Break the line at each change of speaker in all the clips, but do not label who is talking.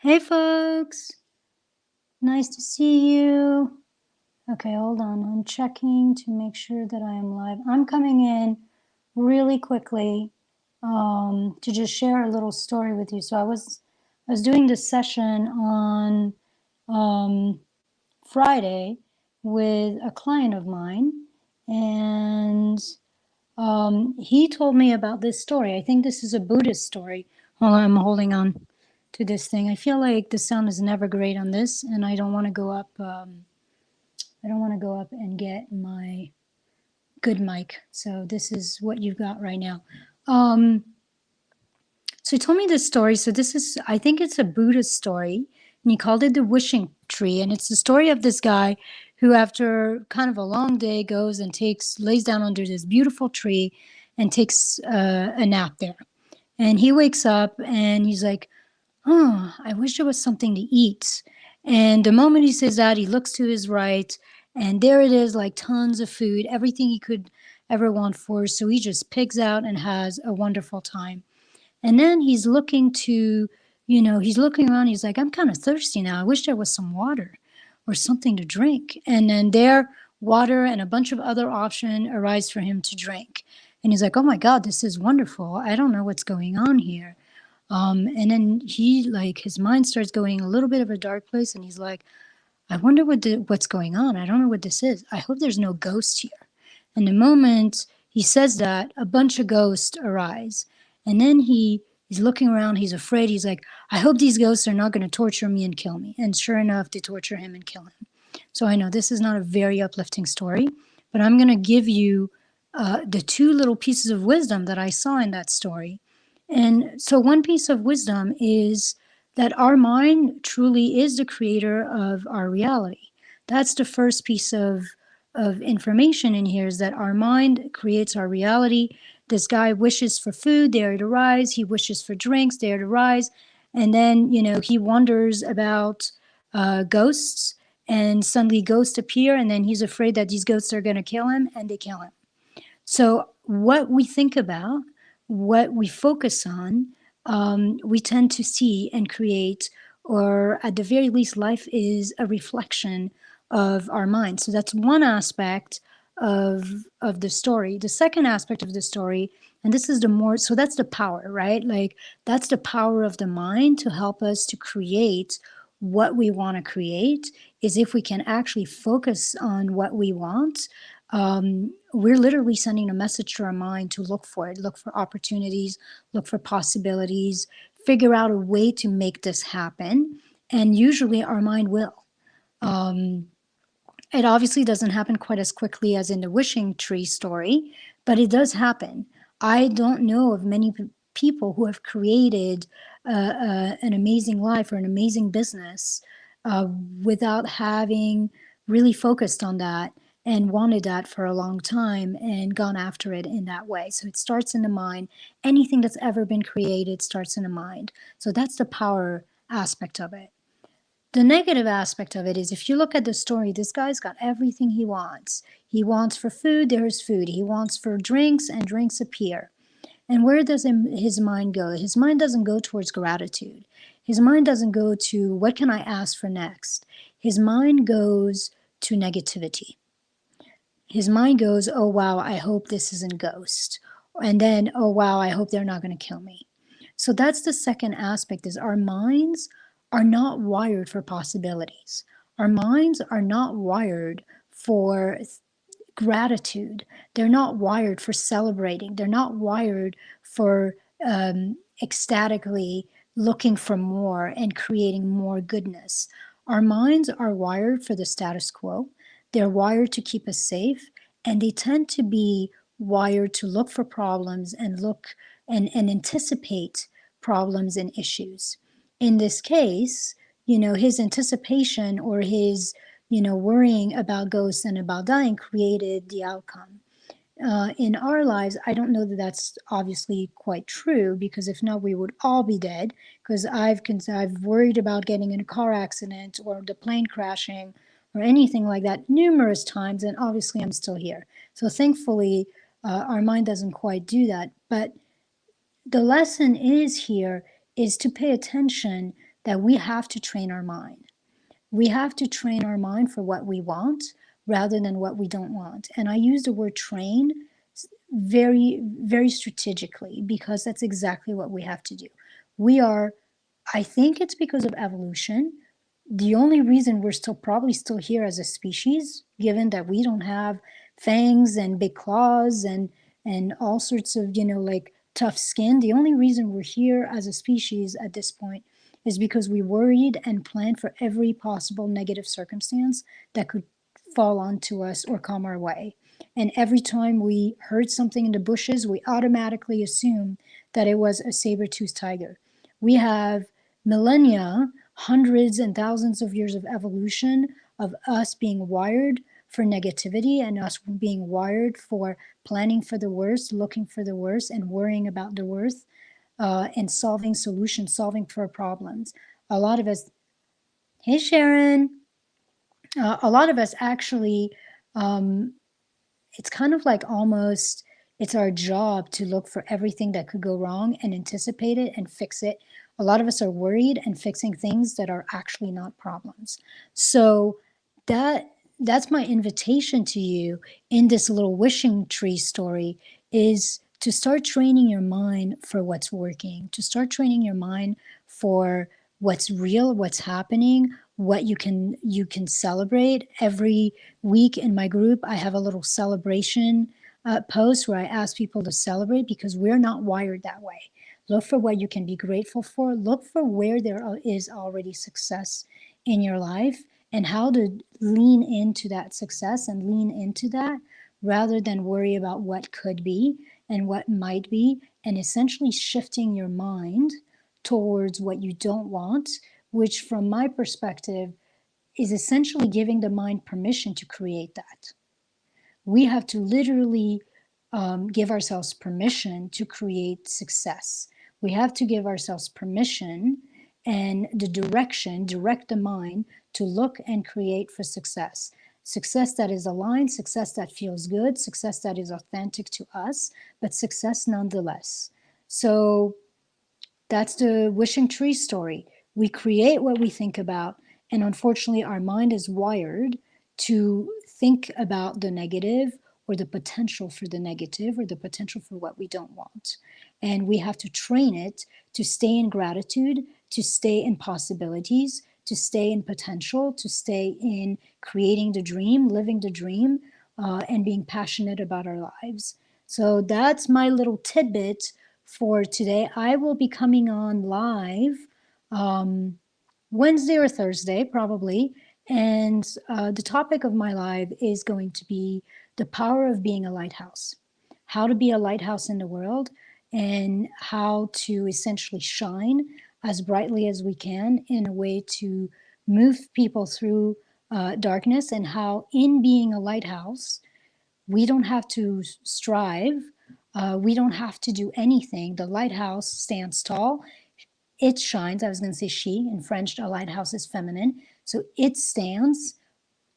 Hey folks, nice to see you. Okay, hold on. I'm checking to make sure that I am live. I'm coming in really quickly to just share a little story with you. So I was doing this session on um, Friday with a client of mine, and he told me about this story. I think this is a Buddhist story. Hold on, I'm holding on to this thing. I feel like the sound is never great on this, and I don't want to go up. I don't want to go up and get my good mic. So this is what you've got right now. Um, so he told me this story. So this is, I think it's a Buddhist story, and he called it the wishing tree. And it's the story of this guy who, after kind of a long day, goes and lays down under this beautiful tree and takes a nap there. And he wakes up and he's like, "Oh, I wish there was something to eat." And the moment he says that, he looks to his right, and there it is, like tons of food, everything he could ever want for. So he just pigs out and has a wonderful time. And then he's looking around. He's like, "I'm kind of thirsty now. I wish there was some water or something to drink." And then there, water and a bunch of other options arise for him to drink. And he's like, "Oh my God, this is wonderful. I don't know what's going on here." And then his mind starts going a little bit of a dark place, and he's like, "I wonder what's going on. I don't know what this is. I hope there's no ghost here." And the moment he says that, a bunch of ghosts arise. And then he's looking around, he's afraid, he's like, "I hope these ghosts are not going to torture me and kill me." And sure enough, they torture him and kill him. So I know this is not a very uplifting story, but I'm going to give you the two little pieces of wisdom that I saw in that story. And so, one piece of wisdom is that our mind truly is the creator of our reality. That's the first piece of information in here, is that our mind creates our reality. This guy wishes for food, there it arise. He wishes for drinks, there it arise. And then, he wonders about ghosts, and suddenly ghosts appear, and then he's afraid that these ghosts are going to kill him, and they kill him. So, what we think about, what we focus on, we tend to see and create, or at the very least, life is a reflection of our mind. So, that's one aspect of the story. The second aspect of the story, and this is so that's the power, right? Like, that's the power of the mind to help us to create what we want to create, is if we can actually focus on what we want. We're literally sending a message to our mind to look for it, look for opportunities, look for possibilities, figure out a way to make this happen. And usually our mind will. Um, it obviously doesn't happen quite as quickly as in the wishing tree story, but it does happen. I don't know of many people who have created an amazing life or an amazing business uh, without having really focused on that and wanted that for a long time and gone after it in that way. So it starts in the mind. Anything that's ever been created starts in the mind. So that's the power aspect of it. The negative aspect of it is, if you look at the story, this guy's got everything he wants. He wants for food, there's food. He wants for drinks, and drinks appear. And where does his mind go? His mind doesn't go towards gratitude. His mind doesn't go to, what can I ask for next? His mind goes to negativity. His mind goes, "Oh wow, I hope this isn't ghost." And then, "Oh wow, I hope they're not going to kill me." So that's the second aspect, is our minds are not wired for possibilities. Our minds are not wired for gratitude. They're not wired for celebrating. They're not wired for ecstatically looking for more and creating more goodness. Our minds are wired for the status quo. They're wired to keep us safe, and they tend to be wired to look for problems and look and anticipate problems and issues. In this case, his anticipation, or his worrying about ghosts and about dying, created the outcome. In our lives, I don't know that that's obviously quite true, because if not, we would all be dead. Because I've worried about getting in a car accident or the plane crashing or anything like that numerous times, and obviously I'm still here. So thankfully, our mind doesn't quite do that. But the lesson is to pay attention that we have to train our mind. We have to train our mind for what we want rather than what we don't want. And I use the word train very, very strategically because that's exactly what we have to do. We are, I think it's because of evolution. The only reason we're still probably still here as a species, given that we don't have fangs and big claws and all sorts of, like tough skin, the only reason we're here as a species at this point is because we worried and planned for every possible negative circumstance that could fall onto us or come our way. And every time we heard something in the bushes, we automatically assumed that it was a saber-toothed tiger. We have millennia, hundreds and thousands of years of evolution of us being wired for negativity and us being wired for planning for the worst, looking for the worst, and worrying about the worst, and solving solutions, solving for problems. A lot of us, hey Sharon, a lot of us actually, it's kind of like almost it's our job to look for everything that could go wrong and anticipate it and fix it. A lot of us are worried and fixing things that are actually not problems. So that's my invitation to you in this little wishing tree story, is to start training your mind for what's working, to start training your mind for what's real, what's happening, what you can celebrate. Every week in my group, I have a little celebration post where I ask people to celebrate because we're not wired that way. Look for what you can be grateful for. Look for where there is already success in your life and how to lean into that success and lean into that rather than worry about what could be and what might be, and essentially shifting your mind towards what you don't want, which from my perspective is essentially giving the mind permission to create that. We have to literally give ourselves permission to create success. We have to give ourselves permission and the direction, direct the mind to look and create for success. Success that is aligned, success that feels good, success that is authentic to us, but success nonetheless. So that's the wishing tree story. We create what we think about, and unfortunately, our mind is wired to think about the negative or the potential for the negative or the potential for what we don't want. And we have to train it to stay in gratitude, to stay in possibilities, to stay in potential, to stay in creating the dream, living the dream, and being passionate about our lives. So that's my little tidbit for today. I will be coming on live Wednesday or Thursday, probably. And the topic of my live is going to be the power of being a lighthouse, how to be a lighthouse in the world, and how to essentially shine as brightly as we can in a way to move people through darkness, and how in being a lighthouse, we don't have to strive. We don't have to do anything. The lighthouse stands tall. It shines. I was going to say she. In French, a lighthouse is feminine. So it stands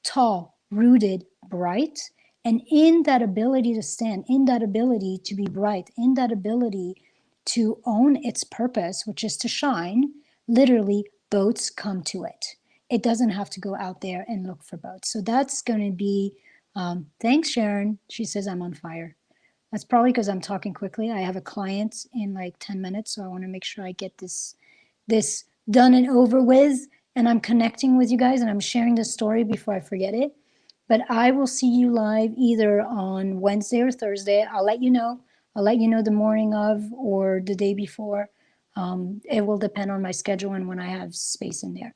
tall, rooted, bright. And in that ability to stand, in that ability to be bright, in that ability to own its purpose, which is to shine, literally boats come to it. It doesn't have to go out there and look for boats. So that's going to be, thanks, Sharon. She says I'm on fire. That's probably because I'm talking quickly. I have a client in like 10 minutes, so I want to make sure I get this done and over with, and I'm connecting with you guys and I'm sharing this story before I forget it. But I will see you live either on Wednesday or Thursday. I'll let you know. I'll let you know the morning of or the day before. It will depend on my schedule and when I have space in there.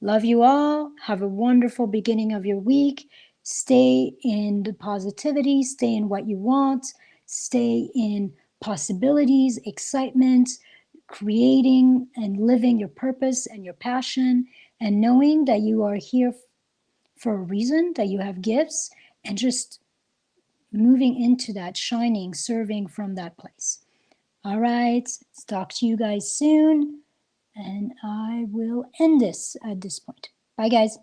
Love you all. Have a wonderful beginning of your week. Stay in the positivity, stay in what you want, stay in possibilities, excitement, creating and living your purpose and your passion, and knowing that you are here for a reason, that you have gifts, and just moving into that, shining, serving from that place. All right, talk to you guys soon. And I will end this at this point. Bye, guys.